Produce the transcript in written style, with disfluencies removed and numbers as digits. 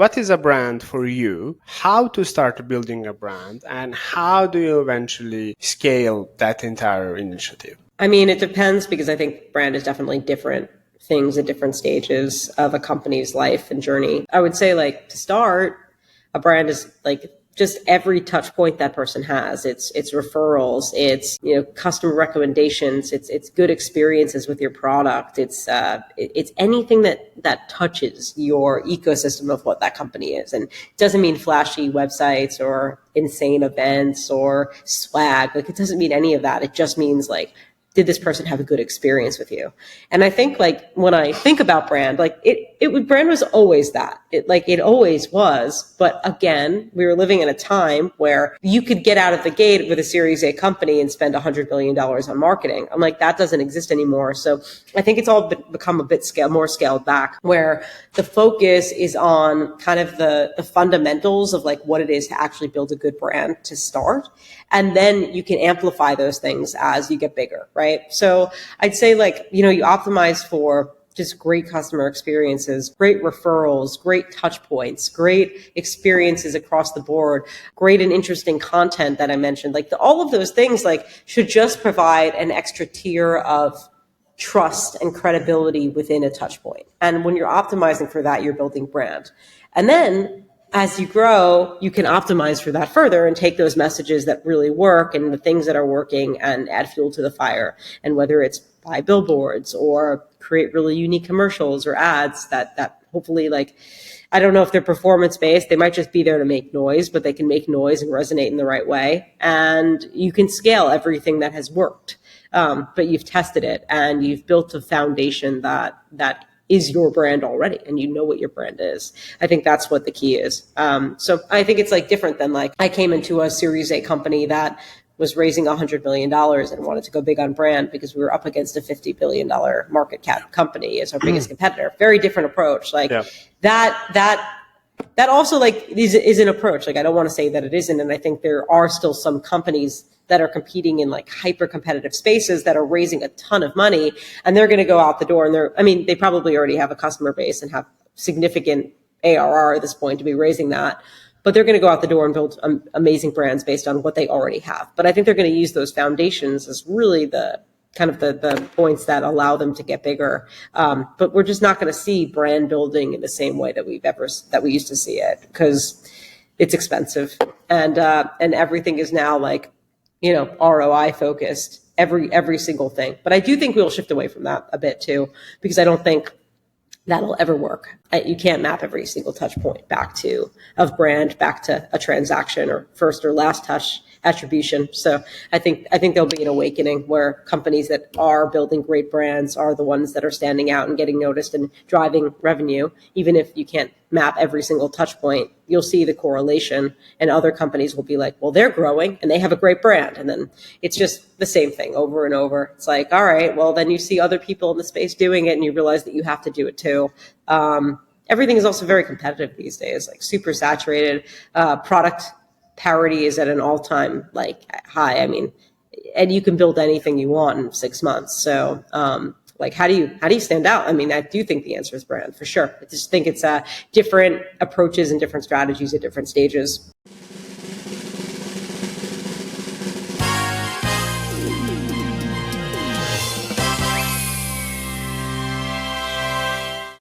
what is a brand for you, how to start building a brand, and how do you eventually scale that entire initiative? I mean, it depends, because I think brand is definitely different things at different stages of a company's life and journey. I would say, like, to start, a brand is like just every touch point that person has. It's referrals, it's, you know, customer recommendations, it's good experiences with your product. It's anything that touches your ecosystem of what that company is. And it doesn't mean flashy websites or insane events or swag. Like, it doesn't mean any of that. It just means, like, did this person have a good experience with you? And I think, like, when I think about brand, like, brand was always that. It always was. But again, we were living in a time where you could get out of the gate with a Series A company and spend $100 million on marketing. I'm like, that doesn't exist anymore. So I think it's all become a bit more scaled back, where the focus is on kind of the fundamentals of, like, what it is to actually build a good brand to start. And then you can amplify those things as you get bigger, right? So I'd say, like, you know, you optimize for just great customer experiences, great referrals, great touch points, great experiences across the board, great and interesting content that I mentioned. Like, all of those things, like, should just provide an extra tier of trust and credibility within a touch point. And when you're optimizing for that, you're building brand. And then as you grow, you can optimize for that further and take those messages that really work and the things that are working and add fuel to the fire. And whether it's buy billboards or create really unique commercials or ads that hopefully, like, I don't know if they're performance based, they might just be there to make noise, but they can make noise and resonate in the right way. And you can scale everything that has worked. But you've tested it and you've built a foundation that is your brand already, and you know what your brand is. I think that's what the key is. So I think it's, like, different than, like, I came into a Series A company that was raising $100 million and wanted to go big on brand because we were up against a $50 billion market cap company as our biggest competitor. Very different approach. Like, that also, like, is an approach. Like, I don't want to say that it isn't. And I think there are still some companies that are competing in, like, hyper competitive spaces that are raising a ton of money, and they're going to go out the door. And they probably already have a customer base and have significant ARR at this point to be raising that, but they're going to go out the door and build amazing brands based on what they already have. But I think they're going to use those foundations as really the kind of the points that allow them to get bigger. But we're just not going to see brand building in the same way that we used to see it, because it's expensive and everything is now, like, you know, ROI focused, every single thing. But I do think we'll shift away from that a bit too, because I don't think that'll ever work. You can't map every single touch point of brand back to a transaction or first or last touch attribution. So I think there'll be an awakening where companies that are building great brands are the ones that are standing out and getting noticed and driving revenue. Even if you can't map every single touch point, you'll see the correlation, and other companies will be like, well, they're growing and they have a great brand. And then it's just the same thing over and over. It's like, all right, well, then you see other people in the space doing it and you realize that you have to do it too. Everything is also very competitive these days, like super saturated. Product parity is at an all-time, like, high. I mean, and you can build anything you want in 6 months. So, like, how do you stand out? I mean, I do think the answer is brand, for sure. I just think it's different approaches and different strategies at different stages.